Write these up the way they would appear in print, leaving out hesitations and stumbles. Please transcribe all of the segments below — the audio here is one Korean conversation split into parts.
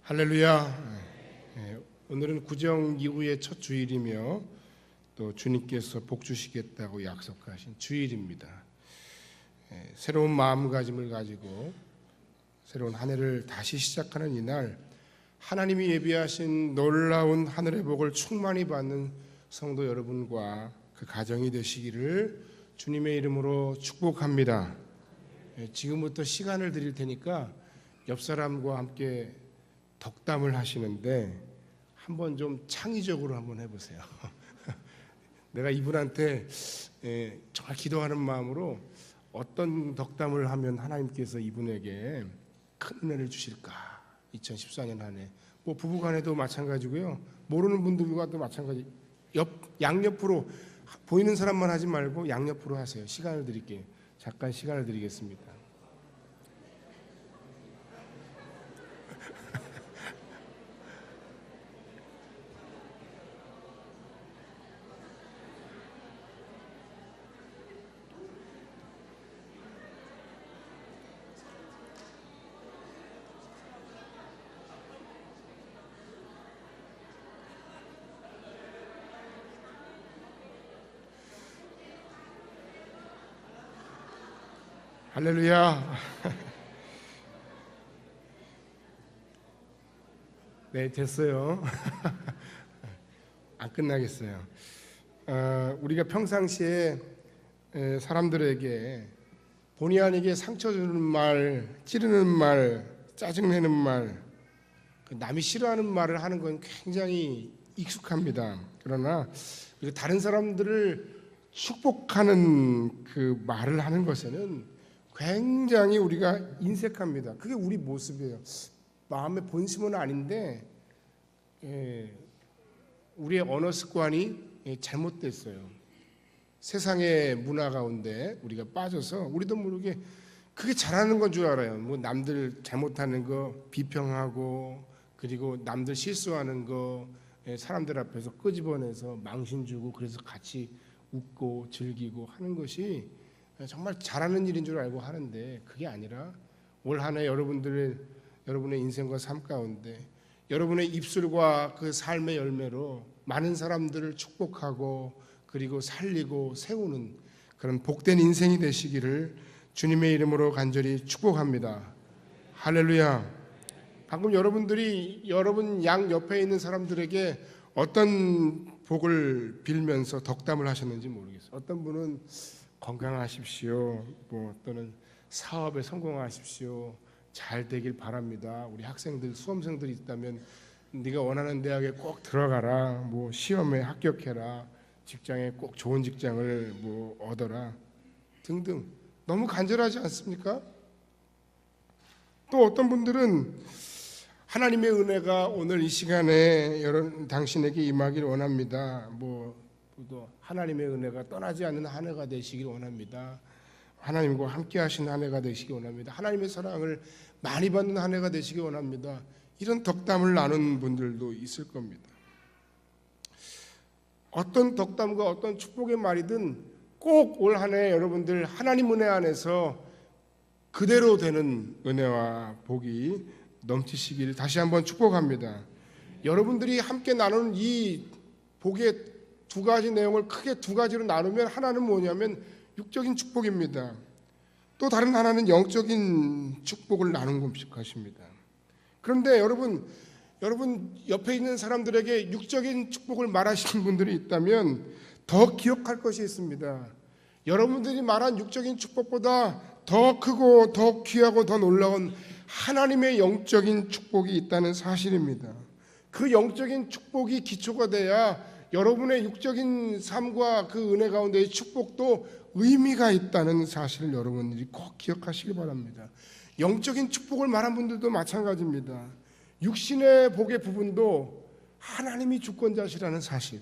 할렐루야. 오늘은 구정 이후의 첫 주일이며 또 주님께서 복 주시겠다고 약속하신 주일입니다. 새로운 마음가짐을 가지고 새로운 한 해를 다시 시작하는 이날, 하나님이 예비하신 놀라운 하늘의 복을 충만히 받는 성도 여러분과 그 가정이 되시기를 주님의 이름으로 축복합니다. 지금부터 시간을 드릴 테니까 옆 사람과 함께 덕담을 하시는데 한번 좀 창의적으로 한번 해보세요. 내가 이분한테 정말 기도하는 마음으로 어떤 덕담을 하면 하나님께서 이분에게 큰 은혜를 주실까. 2014년 한 해 뭐 부부간에도 마찬가지고요, 모르는 분들과도 마찬가지. 양옆으로 보이는 사람만 하지 말고 양옆으로 하세요. 시간을 드릴게요. 잠깐 시간을 드리겠습니다. 할렐루야. 네, 됐어요. 안 끝나겠어요. 우리가 평상시에 사람들에게 본의 아니게 상처 주는 말, 찌르는 말, 짜증내는 말, 남이 싫어하는 말을 하는 건 굉장히 익숙합니다. 그러나 다른 사람들을 축복하는 그 말을 하는 것에는 굉장히 우리가 인색합니다. 그게 우리 모습이에요. 마음의 본심은 아닌데 우리의 언어 습관이 잘못됐어요. 세상의 문화 가운데 우리가 빠져서 우리도 모르게 그게 잘하는 건 줄 알아요. 뭐 남들 잘못하는 거 비평하고, 그리고 남들 실수하는 거 사람들 앞에서 끄집어내서 망신 주고, 그래서 같이 웃고 즐기고 하는 것이 정말 잘하는 일인 줄 알고 하는데, 그게 아니라 올 한 해 여러분의 인생과 삶 가운데 여러분의 입술과 그 삶의 열매로 많은 사람들을 축복하고 그리고 살리고 세우는 그런 복된 인생이 되시기를 주님의 이름으로 간절히 축복합니다. 할렐루야. 방금 여러분들이 여러분 양 옆에 있는 사람들에게 어떤 복을 빌면서 덕담을 하셨는지 모르겠어요. 어떤 분은 건강하십시오, 뭐 또는 사업에 성공하십시오, 잘 되길 바랍니다. 우리 학생들, 수험생들이 있다면 네가 원하는 대학에 꼭 들어가라, 뭐 시험에 합격해라, 직장에 꼭 좋은 직장을 뭐 얻어라 등등. 너무 간절하지 않습니까? 또 어떤 분들은 하나님의 은혜가 오늘 이 시간에 당신에게 임하길 원합니다. 또 하나님의 은혜가 떠나지 않는 한 해가 되시길 원합니다. 하나님과 함께 하신 한 해가 되시기 원합니다. 하나님의 사랑을 많이 받는 한 해가 되시기 원합니다. 이런 덕담을 나눈 분들도 있을 겁니다. 어떤 덕담과 어떤 축복의 말이든 꼭 올 한 해 여러분들 하나님 은혜 안에서 그대로 되는 은혜와 복이 넘치시길 다시 한번 축복합니다. 여러분들이 함께 나누는 이 복의 두 가지 내용을 크게 두 가지로 나누면, 하나는 뭐냐면 육적인 축복입니다. 또 다른 하나는 영적인 축복을 나눈 것입니다. 그런데 여러분 옆에 있는 사람들에게 육적인 축복을 말하시는 분들이 있다면 더 기억할 것이 있습니다. 여러분들이 말한 육적인 축복보다 더 크고 더 귀하고 더 놀라운 하나님의 영적인 축복이 있다는 사실입니다. 그 영적인 축복이 기초가 돼야 여러분의 육적인 삶과 그 은혜 가운데의 축복도 의미가 있다는 사실을 여러분들이 꼭 기억하시기 바랍니다. 영적인 축복을 말한 분들도 마찬가지입니다. 육신의 복의 부분도 하나님이 주권자시라는 사실,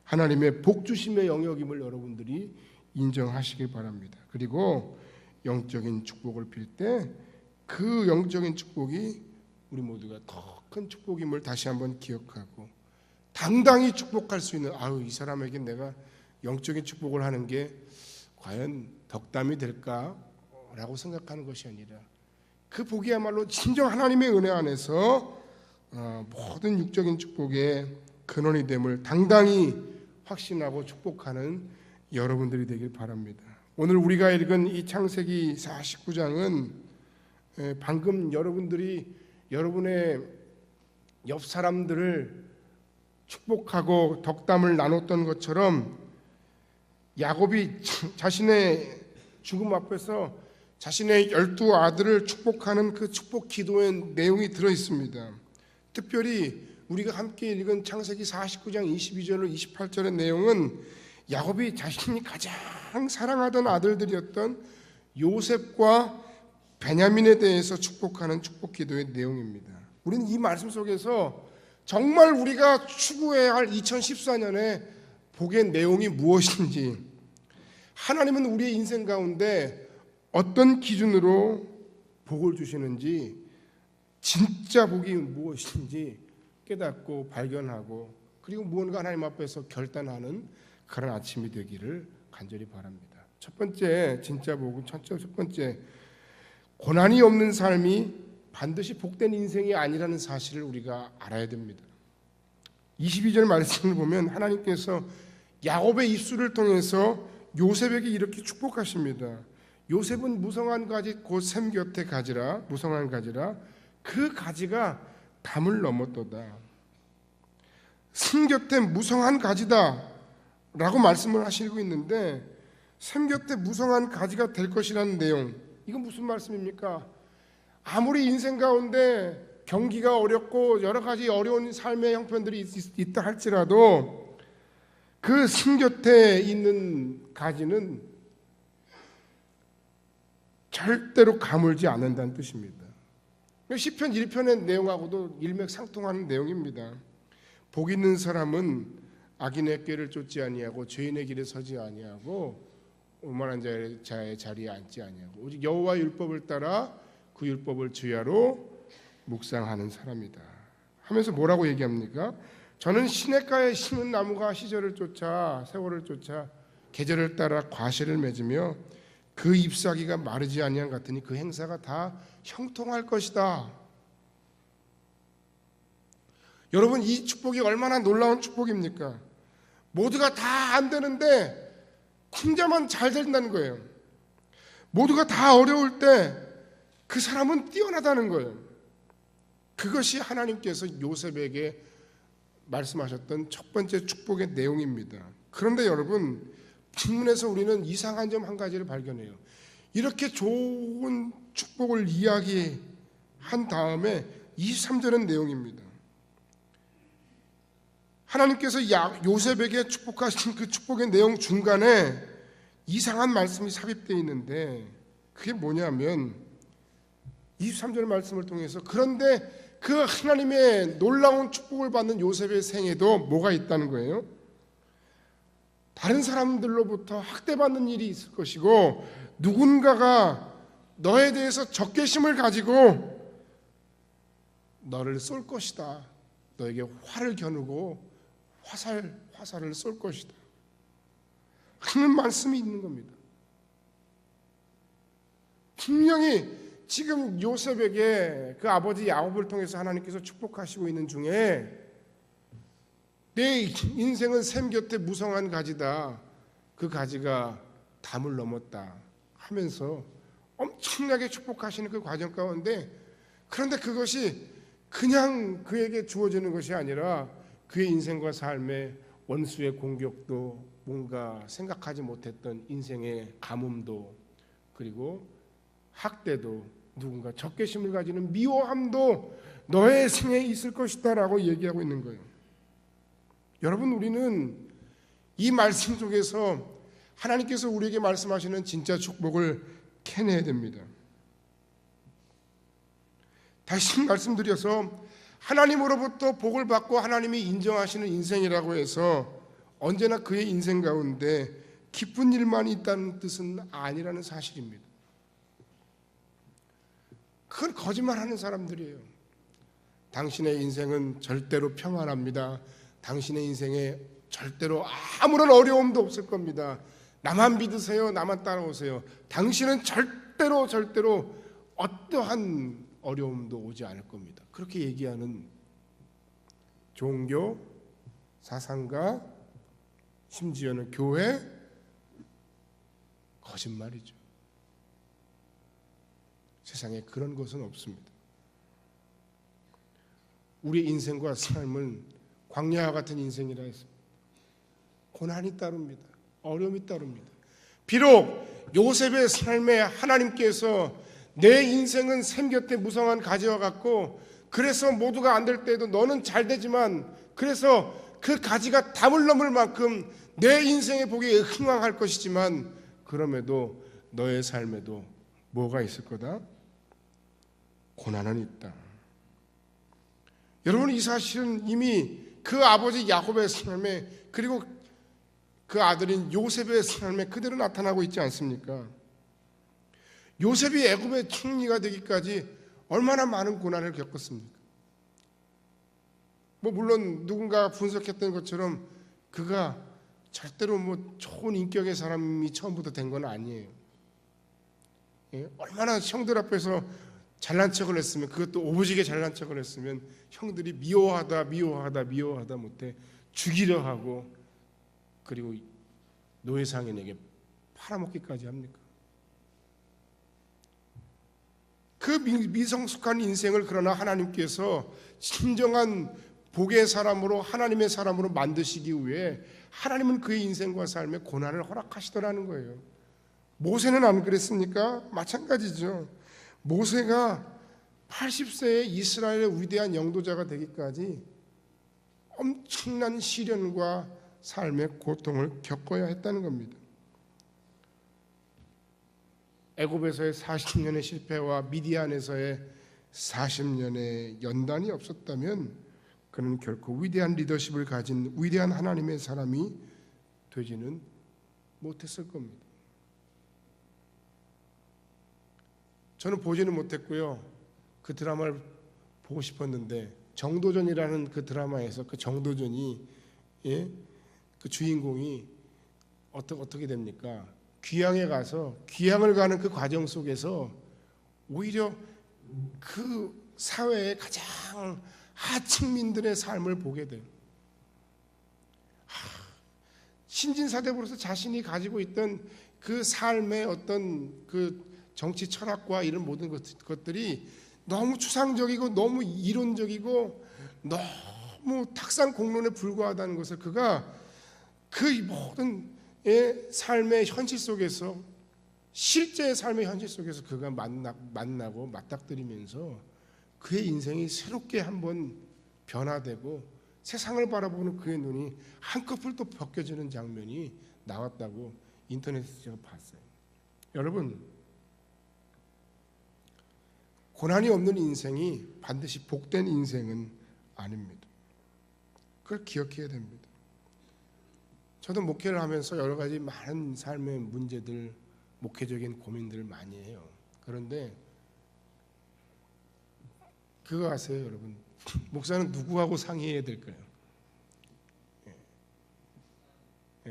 하나님의 복주심의 영역임을 여러분들이 인정하시기 바랍니다. 그리고 영적인 축복을 빌 때 그 영적인 축복이 우리 모두가 더 큰 축복임을 다시 한번 기억하고 당당히 축복할 수 있는, 이 사람에게 내가 영적인 축복을 하는 게 과연 덕담이 될까라고 생각하는 것이 아니라 그 복이야말로 진정 하나님의 은혜 안에서 모든 육적인 축복의 근원이 됨을 당당히 확신하고 축복하는 여러분들이 되길 바랍니다. 오늘 우리가 읽은 이 창세기 49장은 방금 여러분들이 여러분의 옆 사람들을 축복하고 덕담을 나눴던 것처럼 야곱이 자신의 죽음 앞에서 자신의 12아들을 축복하는 그 축복 기도의 내용이 들어있습니다. 특별히 우리가 함께 읽은 창세기 49장 22절로 28절의 내용은 야곱이 자신이 가장 사랑하던 아들들이었던 요셉과 베냐민에 대해서 축복하는 축복 기도의 내용입니다. 우리는 이 말씀 속에서 정말 우리가 추구해야 할 2014년에 복의 내용이 무엇인지, 하나님은 우리의 인생 가운데 어떤 기준으로 복을 주시는지, 진짜 복이 무엇인지 깨닫고 발견하고, 그리고 무언가 하나님 앞에서 결단하는 그런 아침이 되기를 간절히 바랍니다. 첫 번째 진짜 복은 첫 번째, 고난이 없는 삶이 반드시 복된 인생이 아니라는 사실을 우리가 알아야 됩니다. 22절 말씀을 보면 하나님께서 야곱의 입술을 통해서 요셉에게 이렇게 축복하십니다. 요셉은 무성한 가지 곧 샘 곁에 가지라, 무성한 가지라, 그 가지가 담을 넘었도다. 샘 곁에 무성한 가지다 라고 말씀을 하시고 있는데, 샘 곁에 무성한 가지가 될 것이라는 내용, 이건 무슨 말씀입니까? 아무리 인생 가운데 경기가 어렵고 여러 가지 어려운 삶의 형편들이 있다 할지라도 그 샘 곁에 있는 가지는 절대로 가물지 않는다는 뜻입니다. 시편 1편의 내용하고도 일맥상통하는 내용입니다. 복 있는 사람은 악인의 꾀를 쫓지 아니하고 죄인의 길에 서지 아니하고 오만한 자의 자리에 앉지 아니하고 오직 여호와의 율법을 따라 그 율법을 주야로 묵상하는 사람이다 하면서 뭐라고 얘기합니까? 저는 시냇가에 심은 나무가 시절을 쫓아 세월을 쫓아 계절을 따라 과실을 맺으며 그 잎사귀가 마르지 아니한 같으니 그 행사가 다 형통할 것이다. 여러분, 이 축복이 얼마나 놀라운 축복입니까? 모두가 다 안 되는데 혼자만 잘 된다는 거예요. 모두가 다 어려울 때 그 사람은 뛰어나다는 거예요. 그것이 하나님께서 요셉에게 말씀하셨던 첫 번째 축복의 내용입니다. 그런데 여러분, 본문에서 우리는 이상한 점 한 가지를 발견해요. 이렇게 좋은 축복을 이야기한 다음에 23절의 내용입니다. 하나님께서 요셉에게 축복하신 그 축복의 내용 중간에 이상한 말씀이 삽입되어 있는데, 그게 뭐냐면 23절 말씀을 통해서, 그런데 그 하나님의 놀라운 축복을 받는 요셉의 생에도 뭐가 있다는 거예요? 다른 사람들로부터 학대받는 일이 있을 것이고, 누군가가 너에 대해서 적개심을 가지고 너를 쏠 것이다. 너에게 화를 겨누고 화살을 쏠 것이다 하는 말씀이 있는 겁니다. 분명히 지금 요셉에게 그 아버지 야곱을 통해서 하나님께서 축복하시고 있는 중에, 내 인생은 샘 곁에 무성한 가지다, 그 가지가 담을 넘었다 하면서 엄청나게 축복하시는 그 과정 가운데, 그런데 그것이 그냥 그에게 주어지는 것이 아니라 그의 인생과 삶의 원수의 공격도, 뭔가 생각하지 못했던 인생의 가뭄도, 그리고 학대도, 누군가 적개심을 가지는 미워함도 너의 생에 있을 것이다 라고 얘기하고 있는 거예요. 여러분, 우리는 이 말씀 속에서 하나님께서 우리에게 말씀하시는 진짜 축복을 캐내야 됩니다. 다시 말씀드려서, 하나님으로부터 복을 받고 하나님이 인정하시는 인생이라고 해서 언제나 그의 인생 가운데 기쁜 일만 있다는 뜻은 아니라는 사실입니다. 그건 거짓말하는 사람들이에요. 당신의 인생은 절대로 평안합니다. 당신의 인생에 절대로 아무런 어려움도 없을 겁니다. 나만 믿으세요. 나만 따라오세요. 당신은 절대로 어떠한 어려움도 오지 않을 겁니다. 그렇게 얘기하는 종교, 사상가, 심지어는 교회, 거짓말이죠. 세상에 그런 것은 없습니다. 우리의 인생과 삶은 광야와 같은 인생이라 했습니다. 고난이 따릅니다. 어려움이 따릅니다. 비록 요셉의 삶에 하나님께서 내 인생은 샘 곁에 무성한 가지와 같고 그래서 모두가 안 될 때에도 너는 잘 되지만 그래서 그 가지가 담을 넘을 만큼 내 인생의 복이 흥왕할 것이지만 그럼에도 너의 삶에도 뭐가 있을 거다? 고난은 있다. 여러분, 이 사실은 이미 그 아버지 야곱의 삶에 그리고 그 아들인 요셉의 삶에 그대로 나타나고 있지 않습니까? 요셉이 애굽의 총리가 되기까지 얼마나 많은 고난을 겪었습니까? 물론 누군가 분석했던 것처럼 그가 절대로 좋은 인격의 사람이 처음부터 된 건 아니에요. 얼마나 형들 앞에서 잘난 척을 했으면, 그것도 오부지게 잘난 척을 했으면 형들이 미워하다 못해 죽이려 하고 그리고 노예상인에게 팔아먹기까지 합니까? 그 미성숙한 인생을 그러나 하나님께서 진정한 복의 사람으로 하나님의 사람으로 만드시기 위해 하나님은 그의 인생과 삶에 고난을 허락하시더라는 거예요. 모세는 안 그랬습니까? 마찬가지죠. 모세가 80세에 이스라엘의 위대한 영도자가 되기까지 엄청난 시련과 삶의 고통을 겪어야 했다는 겁니다. 애굽에서의 40년의 실패와 미디안에서의 40년의 연단이 없었다면 그는 결코 위대한 리더십을 가진 위대한 하나님의 사람이 되지는 못했을 겁니다. 저는 보지는 못했고요. 그 드라마를 보고 싶었는데 정도전이라는 그 드라마에서 그 정도전이 그 주인공이 어떻게 됩니까? 귀향에 가서 귀향을 가는 그 과정 속에서 오히려 그 사회의 가장 하층민들의 삶을 보게 돼요. 신진사대부로서 자신이 가지고 있던 그 삶의 어떤 그 정치 철학과 이런 모든 것들이 너무 추상적이고 너무 이론적이고 너무 탁상 공론에 불과하다는 것을 그가 그 모든 삶의 현실 속에서 실제의 삶의 현실 속에서 그가 만나고 맞닥뜨리면서 그의 인생이 새롭게 한번 변화되고 세상을 바라보는 그의 눈이 한꺼풀 또 벗겨지는 장면이 나왔다고 인터넷에서 제가 봤어요. 여러분, 고난이 없는 인생이 반드시 복된 인생은 아닙니다. 그걸 기억해야 됩니다. 저도 목회를 하면서 여러 가지 많은 삶의 문제들, 목회적인 고민들을 많이 해요. 그런데 그거 아세요, 여러분? 목사는 누구하고 상의해야 될까요?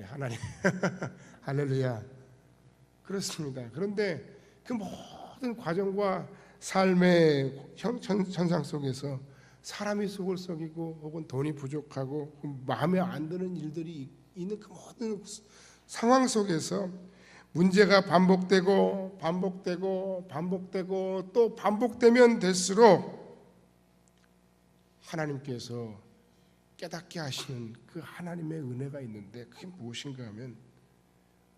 하나님. 할렐루야. 그렇습니다. 그런데 그 모든 과정과 삶의 현상 속에서 사람이 속을 썩이고 혹은 돈이 부족하고 마음에 안 드는 일들이 있는 그 모든 상황 속에서 문제가 반복되고 또 반복되면 될수록 하나님께서 깨닫게 하시는 그 하나님의 은혜가 있는데 그게 무엇인가 하면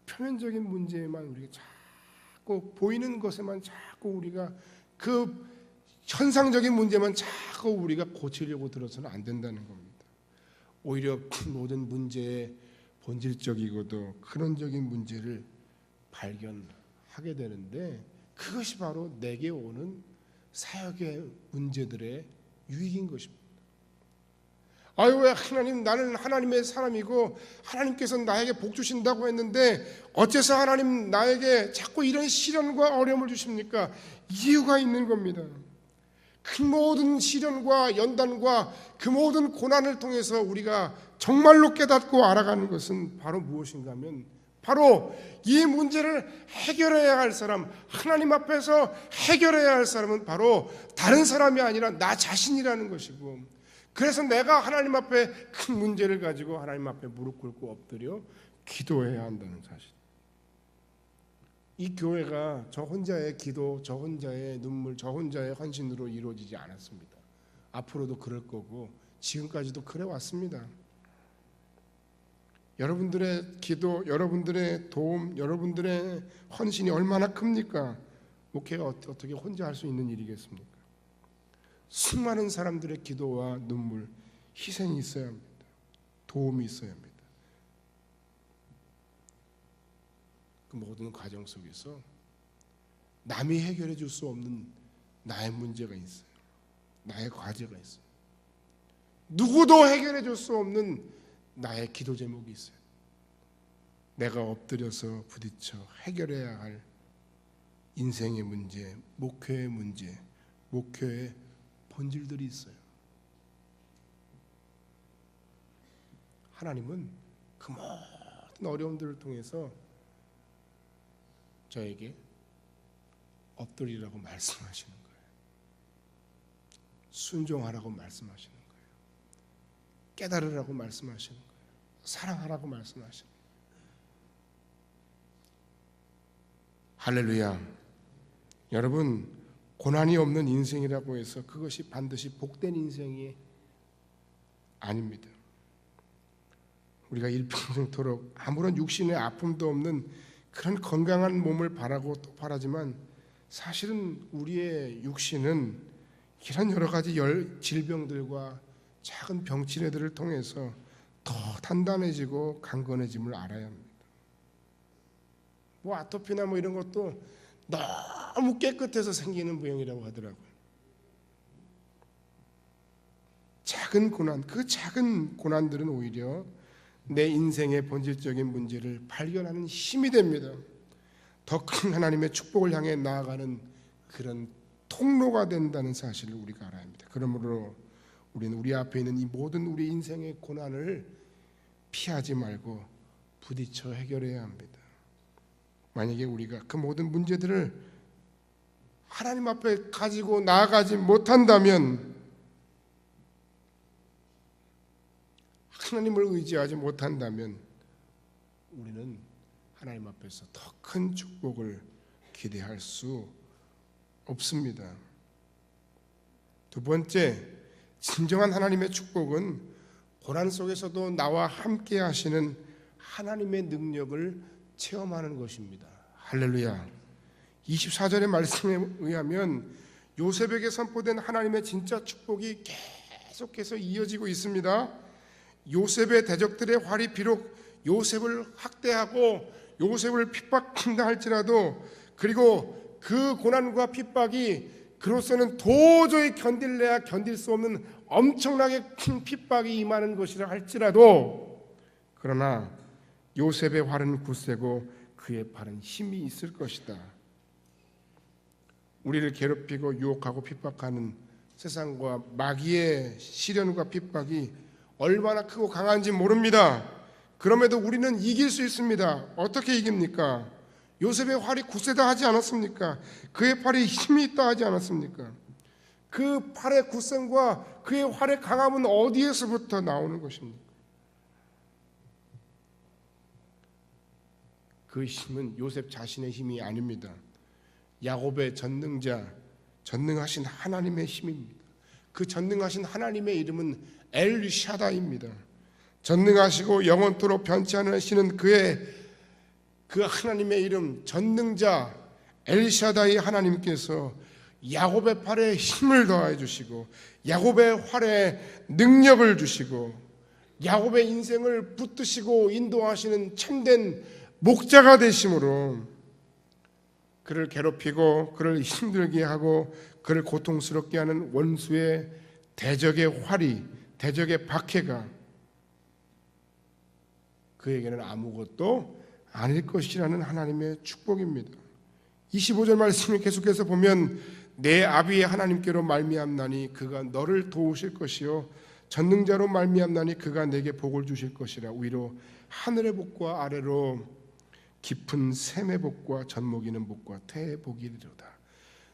표면적인 문제에만 우리가 자꾸 보이는 것에만 자꾸 우리가 그 현상적인 문제만 자꾸 우리가 고치려고 들어서는 안 된다는 겁니다. 오히려 모든 문제의 본질적이고도 근원적인 문제를 발견하게 되는데 그것이 바로 내게 오는 사역의 문제들의 유익인 것입니다. 아유, 왜 하나님, 나는 하나님의 사람이고 하나님께서 나에게 복 주신다고 했는데 어째서 하나님 나에게 자꾸 이런 시련과 어려움을 주십니까? 이유가 있는 겁니다. 그 모든 시련과 연단과 그 모든 고난을 통해서 우리가 정말로 깨닫고 알아가는 것은 바로 무엇인가 하면 바로 이 문제를 해결해야 할 사람, 하나님 앞에서 해결해야 할 사람은 바로 다른 사람이 아니라 나 자신이라는 것이고 그래서 내가 하나님 앞에 큰 문제를 가지고 하나님 앞에 무릎 꿇고 엎드려 기도해야 한다는 사실. 이 교회가 저 혼자의 기도, 저 혼자의 눈물, 저 혼자의 헌신으로 이루어지지 않았습니다. 앞으로도 그럴 거고 지금까지도 그래 왔습니다. 여러분들의 기도, 여러분들의 도움, 여러분들의 헌신이 얼마나 큽니까? 목회가 어떻게 혼자 할 수 있는 일이겠습니까? 수많은 사람들의 기도와 눈물, 희생이 있어야 합니다. 도움이 있어야 합니다. 그 모든 과정 속에서 남이 해결해 줄 수 없는 나의 문제가 있어요. 나의 과제가 있어요. 누구도 해결해 줄 수 없는 나의 기도 제목이 있어요. 내가 엎드려서 부딪혀 해결해야 할 인생의 문제, 목회의 문제, 목회의 본질들이 있어요. 하나님은 그 모든 어려움들을 통해서 저에게 엎드리라고 말씀하시는 거예요. 순종하라고 말씀하시는 거예요. 깨달으라고 말씀하시는 거예요. 사랑하라고 말씀하시는 거예요. 할렐루야. 여러분, 고난이 없는 인생이라고 해서 그것이 반드시 복된 인생이 아닙니다. 우리가 일평생토록 아무런 육신의 아픔도 없는 그런 건강한 몸을 바라고 또 바라지만 사실은 우리의 육신은 이런 여러 가지 질병들과 작은 병치레들을 통해서 더 단단해지고 강건해짐을 알아야 합니다. 뭐 아토피나 뭐 이런 것도 너무 깨끗해서 생기는 병이라고 하더라고요. 작은 고난, 그 작은 고난들은 오히려 내 인생의 본질적인 문제를 발견하는 힘이 됩니다. 더 큰 하나님의 축복을 향해 나아가는 그런 통로가 된다는 사실을 우리가 알아야 합니다. 그러므로 우리는 우리 앞에 있는 이 모든 우리 인생의 고난을 피하지 말고 부딪혀 해결해야 합니다. 만약에 우리가 그 모든 문제들을 하나님 앞에 가지고 나아가지 못한다면, 하나님을 의지하지 못한다면 우리는 하나님 앞에서 더 큰 축복을 기대할 수 없습니다. 두 번째, 진정한 하나님의 축복은 고난 속에서도 나와 함께 하시는 하나님의 능력을 체험하는 것입니다. 할렐루야. 24절의 말씀에 의하면 요셉에게 선포된 하나님의 진짜 축복이 계속해서 이어지고 있습니다. 요셉의 대적들의 활이 비록 요셉을 학대하고 요셉을 핍박한다 할지라도, 그리고 그 고난과 핍박이 그로서는 도저히 견딜래야 견딜 수 없는 엄청나게 큰 핍박이 임하는 것이라 할지라도, 그러나 요셉의 활은 굳세고 그의 팔은 힘이 있을 것이다. 우리를 괴롭히고 유혹하고 핍박하는 세상과 마귀의 시련과 핍박이 얼마나 크고 강한지 모릅니다. 그럼에도 우리는 이길 수 있습니다. 어떻게 이깁니까? 요셉의 활이 굳세다 하지 않았습니까? 그의 팔에 힘이 있다 하지 않았습니까? 그 팔의 굳셈과 그의 활의 강함은 어디에서부터 나오는 것입니까? 그 힘은 요셉 자신의 힘이 아닙니다. 야곱의 전능자, 전능하신 하나님의 힘입니다. 그 전능하신 하나님의 이름은 엘샤다입니다. 전능하시고 영원토록 변치 않으시는 그 하나님의 이름, 전능자 엘샤다이 하나님께서 야곱의 팔에 힘을 더해 주시고 야곱의 활에 능력을 주시고 야곱의 인생을 붙드시고 인도하시는 참된 목자가 되심으로 그를 괴롭히고 그를 힘들게 하고 그를 고통스럽게 하는 원수의 대적의 활이, 대적의 박해가 그에게는 아무것도 아닐 것이라는 하나님의 축복입니다. 25절 말씀을 계속해서 보면 내 아비의 하나님께로 말미암나니 그가 너를 도우실 것이요 전능자로 말미암나니 그가 내게 복을 주실 것이라. 위로 하늘의 복과 아래로 깊은 샘의 복과 젖먹이는 복과 태의 복이리로다.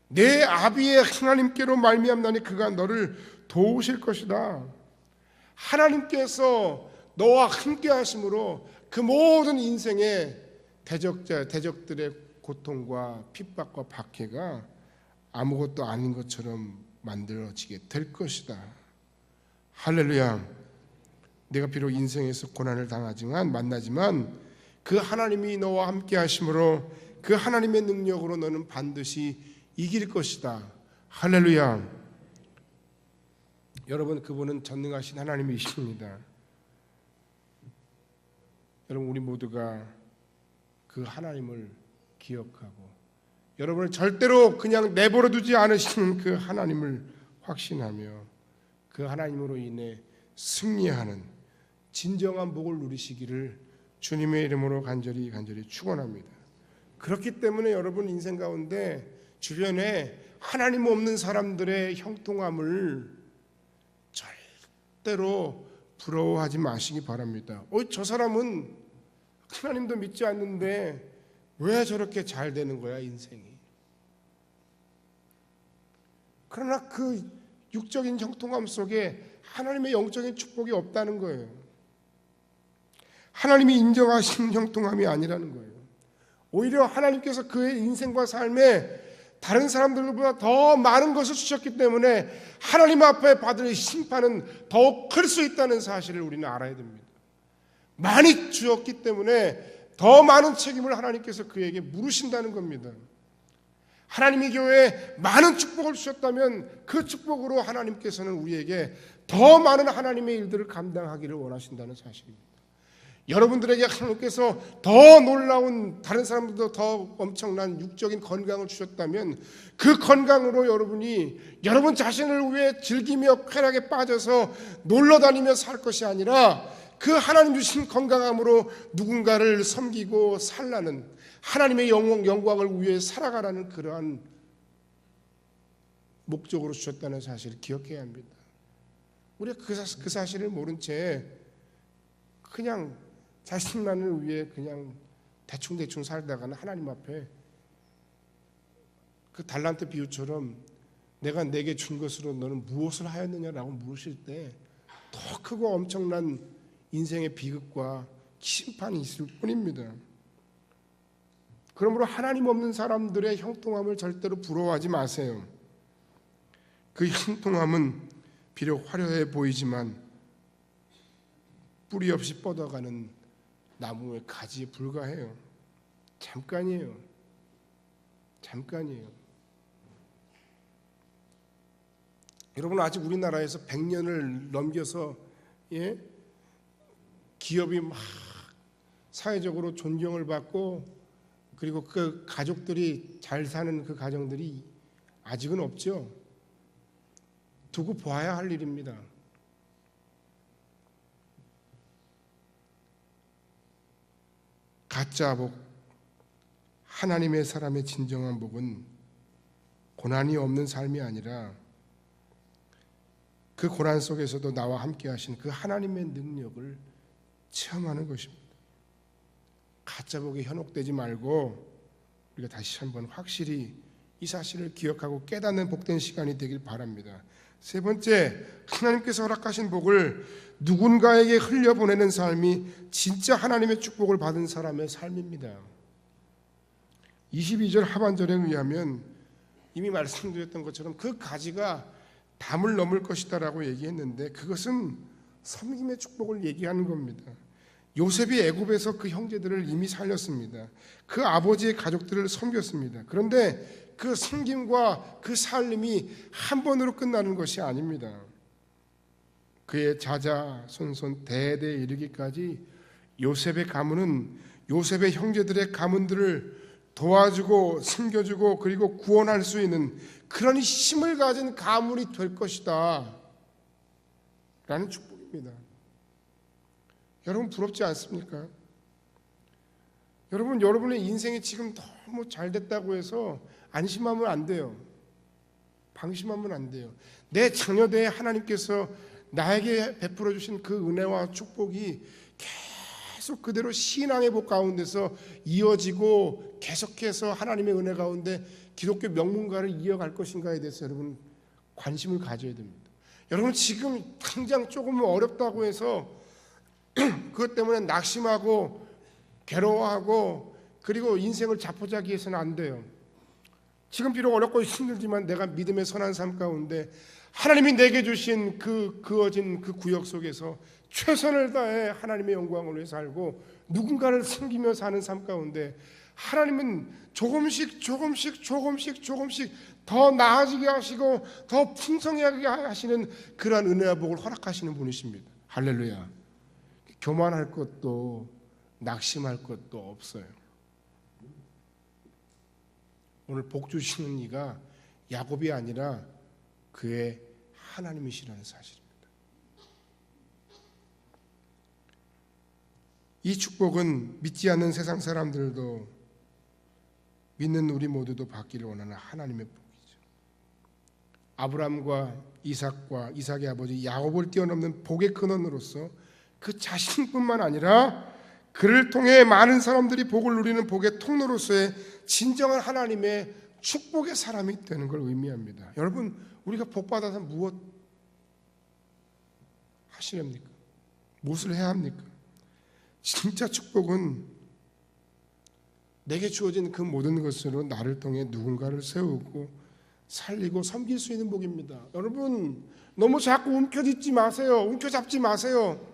내 아비의 하나님께로 말미암나니 그가 너를 도우실 것이다. 하나님께서 너와 함께 하심으로 그 모든 인생의 대적들의 고통과 핍박과 박해가 아무것도 아닌 것처럼 만들어지게 될 것이다. 할렐루야. 내가 비록 인생에서 고난을 만나지만 그 하나님이 너와 함께 하심으로 그 하나님의 능력으로 너는 반드시 이길 것이다. 할렐루야. 여러분, 그분은 전능하신 하나님이십니다. 여러분, 우리 모두가 그 하나님을 기억하고 여러분을 절대로 그냥 내버려 두지 않으시는 그 하나님을 확신하며 그 하나님으로 인해 승리하는 진정한 복을 누리시기를 주님의 이름으로 간절히 축원합니다. 그렇기 때문에 여러분 인생 가운데 주변에 하나님 없는 사람들의 형통함을 절대로 부러워하지 마시기 바랍니다. 저 사람은 하나님도 믿지 않는데 왜 저렇게 잘 되는 거야 인생이. 그러나 그 육적인 형통함 속에 하나님의 영적인 축복이 없다는 거예요. 하나님이 인정하시는 형통함이 아니라는 거예요. 오히려 하나님께서 그의 인생과 삶에 다른 사람들보다 더 많은 것을 주셨기 때문에 하나님 앞에 받을 심판은 더욱 클 수 있다는 사실을 우리는 알아야 됩니다. 많이 주었기 때문에 더 많은 책임을 하나님께서 그에게 물으신다는 겁니다. 하나님이 교회에 많은 축복을 주셨다면 그 축복으로 하나님께서는 우리에게 더 많은 하나님의 일들을 감당하기를 원하신다는 사실입니다. 여러분들에게 하나님께서 더 놀라운, 다른 사람들도 더 엄청난 육적인 건강을 주셨다면 그 건강으로 여러분 자신을 위해 즐기며 쾌락에 빠져서 놀러다니며 살 것이 아니라 그 하나님 주신 건강함으로 누군가를 섬기고 살라는, 하나님의 영광을 위해 살아가라는 그러한 목적으로 주셨다는 사실을 기억해야 합니다. 우리가 그 사실을 모른 채 그냥 자신만을 위해 그냥 대충 살다가는 하나님 앞에 그 달란트 비유처럼 내가 내게 준 것으로 너는 무엇을 하였느냐라고 물으실 때 더 크고 엄청난 인생의 비극과 심판이 있을 뿐입니다. 그러므로 하나님 없는 사람들의 형통함을 절대로 부러워하지 마세요. 그 형통함은 비록 화려해 보이지만 뿌리 없이 뻗어가는 나무의 가지에 불과해요. 잠깐이에요. 여러분, 아직 우리나라에서 100년을 넘겨서 기업이 막 사회적으로 존경을 받고 그리고 그 가족들이 잘 사는 그 가정들이 아직은 없죠. 두고 보아야 할 일입니다. 가짜 복, 하나님의 사람의 진정한 복은 고난이 없는 삶이 아니라 그 고난 속에서도 나와 함께 하신 그 하나님의 능력을 체험하는 것입니다. 가짜 복에 현혹되지 말고 우리가 다시 한번 확실히 이 사실을 기억하고 깨닫는 복된 시간이 되길 바랍니다. 세 번째, 하나님께서 허락하신 복을 누군가에게 흘려보내는 삶이 진짜 하나님의 축복을 받은 사람의 삶입니다. 22절 하반절에 의하면 이미 말씀드렸던 것처럼 그 가지가 담을 넘을 것이다 라고 얘기했는데 그것은 섬김의 축복을 얘기하는 겁니다. 요셉이 애굽에서 그 형제들을 이미 살렸습니다. 그 아버지의 가족들을 섬겼습니다. 그런데 그 섬김과 그 살림이 한 번으로 끝나는 것이 아닙니다. 그의 자자손손 대대에 이르기까지 요셉의 가문은 요셉의 형제들의 가문들을 도와주고 섬겨주고 그리고 구원할 수 있는 그런 힘을 가진 가문이 될 것이다 라는 축복입니다. 여러분, 부럽지 않습니까? 여러분의 인생이 지금 너무 잘 됐다고 해서 안심하면 안 돼요. 방심하면 안 돼요. 내 자녀대에 하나님께서 나에게 베풀어 주신 그 은혜와 축복이 계속 그대로 신앙의 복 가운데서 이어지고 계속해서 하나님의 은혜 가운데 기독교 명문가를 이어갈 것인가에 대해서 여러분 관심을 가져야 됩니다. 여러분 지금 당장 조금 어렵다고 해서 그것 때문에 낙심하고 괴로워하고 그리고 인생을 자포자기해서는 안 돼요. 지금 비록 어렵고 힘들지만 내가 믿음의 선한 삶 가운데 하나님이 내게 주신 그 그어진 그 구역 속에서 최선을 다해 하나님의 영광을 위해 살고 누군가를 섬기며 사는 삶 가운데 하나님은 조금씩 더 나아지게 하시고 더 풍성하게 하시는 그러한 은혜와 복을 허락하시는 분이십니다. 할렐루야. 교만할 것도 낙심할 것도 없어요. 오늘 복 주시는 이가 야곱이 아니라 그의 하나님이시라는 사실입니다. 이 축복은 믿지 않는 세상 사람들도 믿는 우리 모두도 받기를 원하는 하나님의 복이죠. 아브라함과 이삭의 아버지 야곱을 뛰어넘는 복의 근원으로서 그 자신뿐만 아니라 그를 통해 많은 사람들이 복을 누리는 복의 통로로서의 진정한 하나님의 축복의 사람이 되는 걸 의미합니다. 여러분, 우리가 복 받아서 무엇 하시렵니까? 무엇을 해야 합니까? 진짜 축복은 내게 주어진 그 모든 것으로 나를 통해 누군가를 세우고 살리고 섬길 수 있는 복입니다. 여러분, 너무 자꾸 움켜잡지 마세요.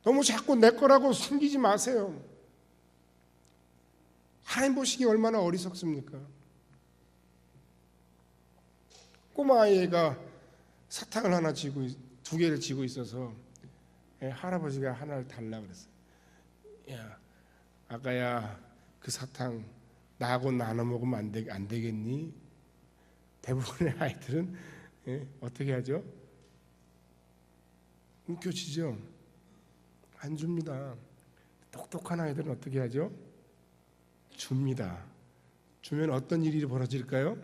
너무 자꾸 내 거라고 숨기지 마세요. 하나님 보시기에 얼마나 어리석습니까? 꼬마아이가 사탕을 하나 쥐고 두 개를 쥐고 있어서 할아버지가 하나를 달라 그랬어요. 야, 아까야 그 사탕 나하고 나눠 먹으면 안 되겠니? 대부분의 아이들은 어떻게 하죠? 움켜쥐죠. 안 줍니다. 똑똑한 아이들은 어떻게 하죠? 줍니다. 주면 어떤 일이 벌어질까요?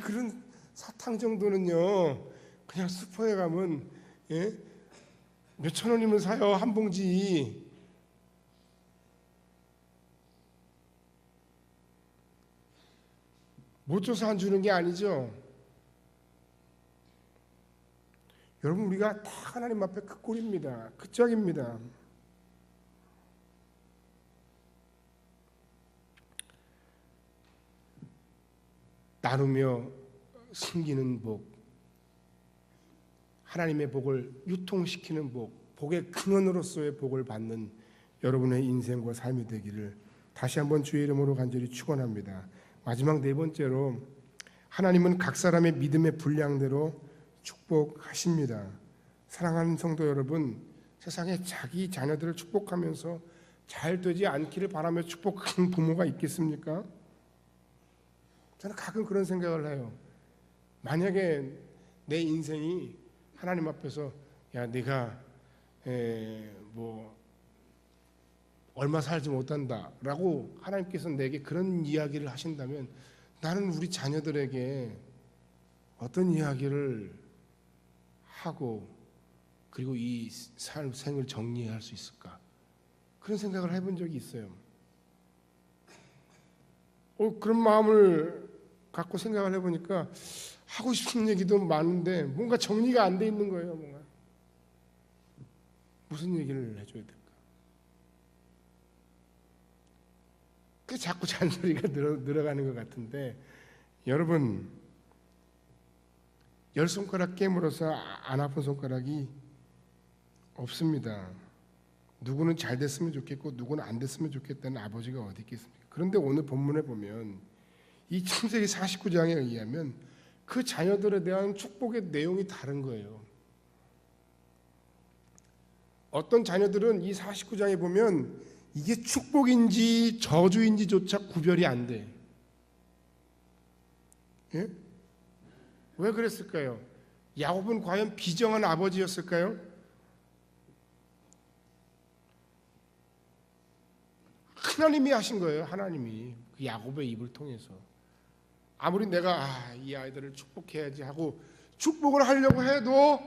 그런 사탕 정도는요, 그냥 슈퍼에 가면 몇천 원이면 사요, 한 봉지. 못 줘서 안 주는 게 아니죠. 여러분, 우리가 다 하나님 앞에 그 꼴입니다. 그 짝입니다. 나누며 숨기는 복, 하나님의 복을 유통시키는 복, 복의 근원으로서의 복을 받는 여러분의 인생과 삶이 되기를 다시 한번 주의 이름으로 간절히 축원합니다. 마지막 네 번째로, 하나님은 각 사람의 믿음의 분량대로 축복하십니다. 사랑하는 성도 여러분, 세상에 자기 자녀들을 축복하면서 잘 되지 않기를 바라며 축복하는 부모가 있겠습니까? 저는 가끔 그런 생각을 해요. 만약에 내 인생이 하나님 앞에서 야, 네가 얼마 살지 못한다라고 하나님께서 내게 그런 이야기를 하신다면 나는 우리 자녀들에게 어떤 이야기를 하고 그리고 이 생을 정리할 수 있을까? 그런 생각을 해본 적이 있어요. 그런 마음을 갖고 생각을 해보니까 하고 싶은 얘기도 많은데 뭔가 정리가 안 돼 있는 거예요. 무슨 얘기를 해줘야 될까? 그 자꾸 잔소리가 늘어가는 것 같은데, 여러분, 10손가락 깨물어서 안 아픈 손가락이 없습니다. 누구는 잘 됐으면 좋겠고 누구는 안 됐으면 좋겠다는 아버지가 어디 있겠습니까? 그런데 오늘 본문에 보면 이 창세기 49장에 의하면 그 자녀들에 대한 축복의 내용이 다른 거예요. 어떤 자녀들은 이 49장에 보면 이게 축복인지 저주인지조차 구별이 안 돼. 예? 왜 그랬을까요? 야곱은 과연 비정한 아버지였을까요? 하나님이 하신 거예요. 하나님이 그 야곱의 입을 통해서. 아무리 내가 이 아이들을 축복해야지 하고 축복을 하려고 해도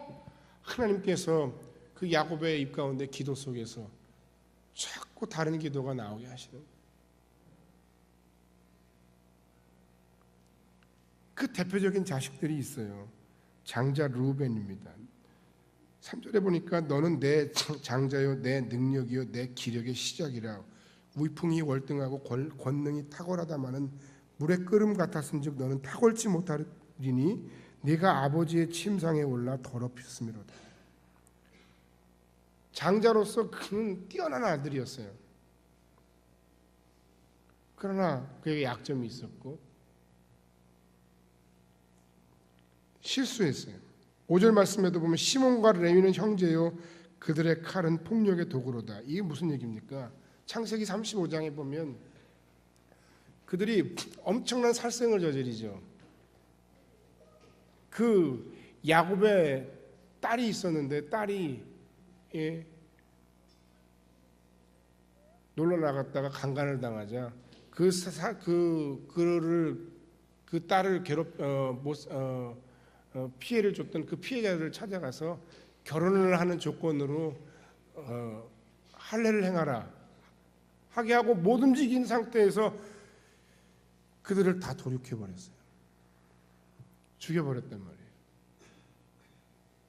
하나님께서 그 야곱의 입 가운데 기도 속에서 자꾸 다른 기도가 나오게 하시는 거예요. 그 대표적인 자식들이 있어요. 장자 루벤입니다. 3절에 보니까 너는 내 장자요 내 능력이요 내 기력의 시작이라. 위풍이 월등하고 권능이 탁월하다마는 물의 끓음 같았은즉 너는 탁월치 못하리니 네가 아버지의 침상에 올라 더럽혔음이로다. 장자로서 그는 뛰어난 아들이었어요. 그러나 그에게 약점이 있었고 실수했어요. 5절 말씀에도 보면 시몬과 레위는 형제요 그들의 칼은 폭력의 도구로다. 이게 무슨 얘기입니까? 창세기 35장에 보면 그들이 엄청난 살생을 저지르죠. 그 야곱의 딸이 있었는데 딸이 놀러 나갔다가 강간을 당하자 그 딸을 피해를 줬던 그 피해자를 찾아가서 결혼을 하는 조건으로 할례를 행하라 하게 하고 못 움직인 상태에서 그들을 다 돌이켜버렸어요. 죽여버렸단 말이에요.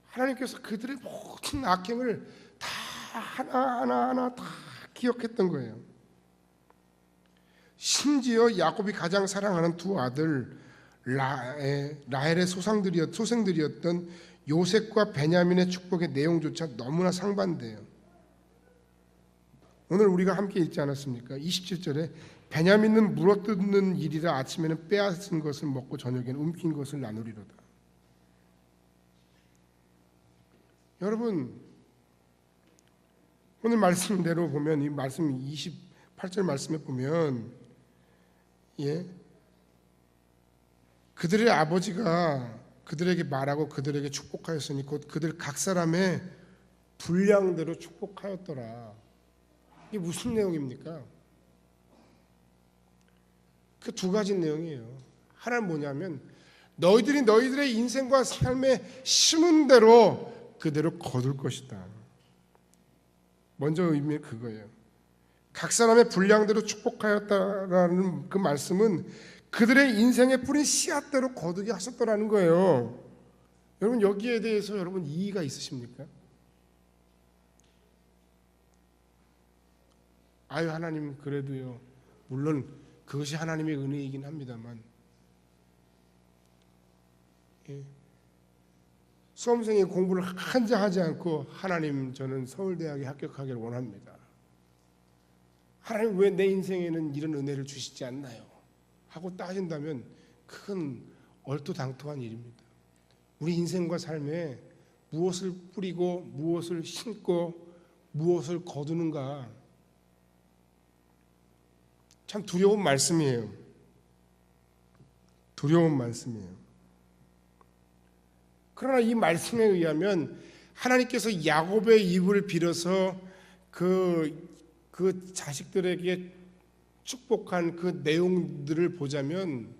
하나님께서 그들의 모든 악행을 다 하나하나 다 기억했던 거예요. 심지어 야곱이 가장 사랑하는 두 아들 라헬의 소생들이었던 요셉과 베냐민의 축복의 내용조차 너무나 상반돼요. 오늘 우리가 함께 읽지 않았습니까? 27절에 베냐민은 물어뜯는 일이라 아침에는 빼앗은 것을 먹고 저녁에는 움킨 것을 나누리로다. 여러분 오늘 말씀대로 보면 이 말씀 28절 말씀에 보면 그들의 아버지가 그들에게 말하고 그들에게 축복하였으니 곧 그들 각 사람의 분량대로 축복하였더라. 이게 무슨 내용입니까? 그 두 가지 내용이에요. 하나는 뭐냐면 너희들이 너희들의 인생과 삶에 심은 대로 그대로 거둘 것이다. 먼저 의미는 그거예요. 각 사람의 분량대로 축복하였다라는 그 말씀은 그들의 인생에 뿌린 씨앗대로 거두게 하셨더라는 거예요. 여러분 여기에 대해서 여러분 이의가 있으십니까? 아유 하나님 그래도요. 물론 그것이 하나님의 은혜이긴 합니다만 수험생이 공부를 한자 하지 않고 하나님 저는 서울대학에 합격하기를 원합니다. 하나님 왜 내 인생에는 이런 은혜를 주시지 않나요? 하고 따진다면 그건 얼토당토한 일입니다. 우리 인생과 삶에 무엇을 뿌리고 무엇을 심고 무엇을 거두는가 참 두려운 말씀이에요. 두려운 말씀이에요. 그러나 이 말씀에 의하면 하나님께서 야곱의 입을 빌어서 그 자식들에게 축복한 그 내용들을 보자면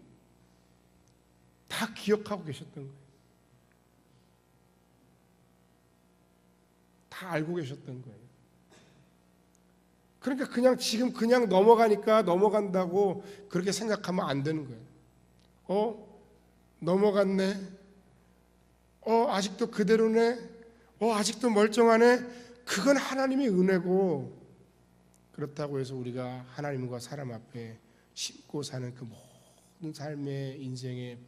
다 기억하고 계셨던 거예요. 다 알고 계셨던 거예요. 그러니까 지금 그냥 넘어가니까 넘어간다고 그렇게 생각하면 안 되는 거예요. 넘어갔네. 아직도 그대로네. 아직도 멀쩡하네. 그건 하나님의 은혜고 그렇다고 해서 우리가 하나님과 사람 앞에 심고 사는 그 모든 삶의 인생에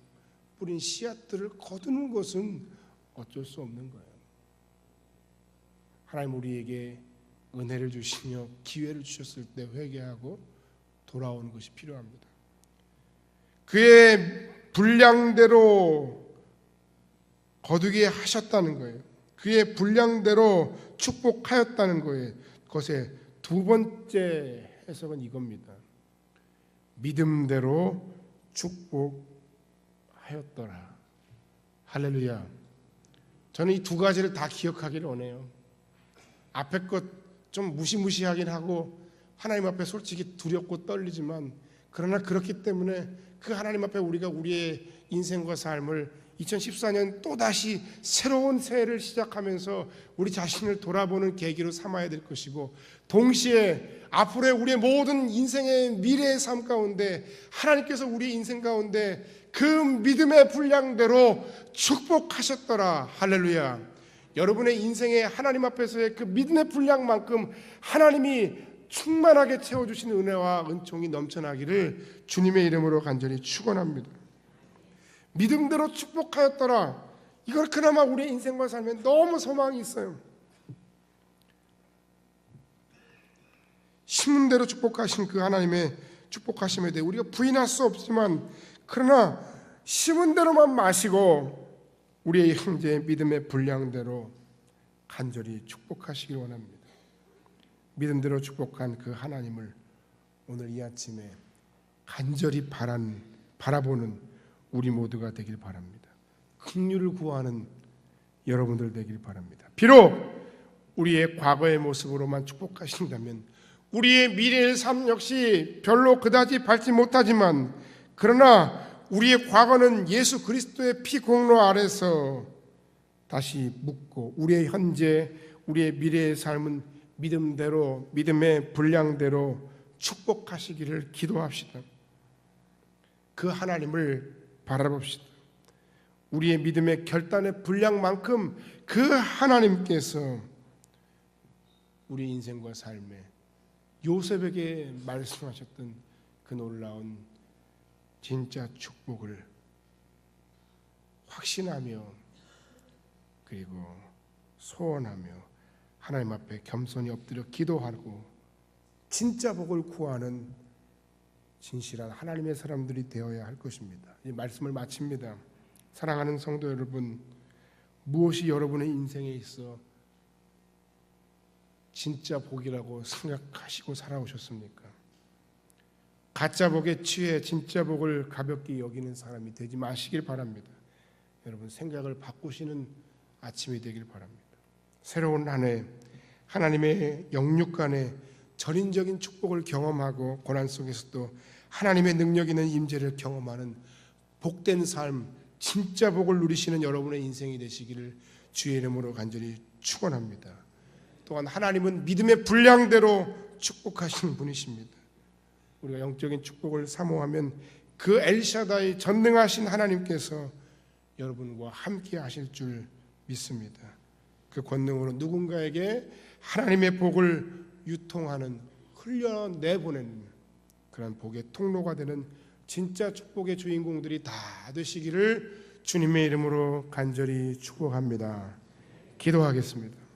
뿌린 씨앗들을 거두는 것은 어쩔 수 없는 거예요. 하나님 우리에게 은혜를 주시며 기회를 주셨을 때 회개하고 돌아오는 것이 필요합니다. 그의 분량대로 거두게 하셨다는 거예요. 그의 분량대로 축복하였다는 거예요. 그것의 두 번째 해석은 이겁니다. 믿음대로 축복하였더라. 할렐루야. 저는 이 두 가지를 다 기억하기를 원해요. 앞에 것 좀 무시무시하긴 하고 하나님 앞에 솔직히 두렵고 떨리지만 그러나 그렇기 때문에 그 하나님 앞에 우리가 우리의 인생과 삶을 2014년 또다시 새로운 새해를 시작하면서 우리 자신을 돌아보는 계기로 삼아야 될 것이고, 동시에 앞으로의 우리의 모든 인생의 미래의 삶 가운데 하나님께서 우리 인생 가운데 그 믿음의 분량대로 축복하셨더라. 할렐루야. 여러분의 인생에 하나님 앞에서의 그 믿음의 분량만큼 하나님이 충만하게 채워주신 은혜와 은총이 넘쳐나기를 주님의 이름으로 간절히 축원합니다. 믿음대로 축복하였더라. 이걸 그나마 우리의 인생과 살면 너무 소망이 있어요. 심은 대로 축복하신 그 하나님의 축복하심에 대해 우리가 부인할 수 없지만, 그러나 심은 대로만 마시고 우리의 형제의 믿음의 분량대로 간절히 축복하시길 원합니다. 믿음대로 축복한 그 하나님을 오늘 이 아침에 간절히 바라보는 우리 모두가 되길 바랍니다. 긍휼을 구하는 여러분들 되길 바랍니다. 비록 우리의 과거의 모습으로만 축복하신다면 우리의 미래의 삶 역시 별로 그다지 밝지 못하지만, 그러나 우리의 과거는 예수 그리스도의 피 공로 아래서 다시 묻고, 우리의 현재, 우리의 미래의 삶은 믿음대로, 믿음의 분량대로 축복하시기를 기도합시다. 그 하나님을 바라봅시다. 우리의 믿음의 결단의 분량만큼 그 하나님께서 우리 인생과 삶에 요셉에게 말씀하셨던 그 놀라운 진짜 축복을 확신하며, 그리고 소원하며 하나님 앞에 겸손히 엎드려 기도하고 진짜 복을 구하는 진실한 하나님의 사람들이 되어야 할 것입니다. 이 말씀을 마칩니다. 사랑하는 성도 여러분, 무엇이 여러분의 인생에 있어 진짜 복이라고 생각하시고 살아오셨습니까? 가짜 복에 취해 진짜 복을 가볍게 여기는 사람이 되지 마시길 바랍니다. 여러분, 생각을 바꾸시는 아침이 되길 바랍니다. 새로운 한 해 하나님의 영육간의 전인적인 축복을 경험하고 고난 속에서도 하나님의 능력 있는 임재를 경험하는 복된 삶, 진짜 복을 누리시는 여러분의 인생이 되시기를 주의 이름으로 간절히 축원합니다. 또한 하나님은 믿음의 분량대로 축복하시는 분이십니다. 우리가 영적인 축복을 사모하면 그 엘샤다이 전능하신 하나님께서 여러분과 함께 하실 줄 믿습니다. 그 권능으로 누군가에게 하나님의 복을 유통하는, 흘려내보내는 그런 복의 통로가 되는 진짜 축복의 주인공들이 다 되시기를 주님의 이름으로 간절히 축복합니다. 기도하겠습니다.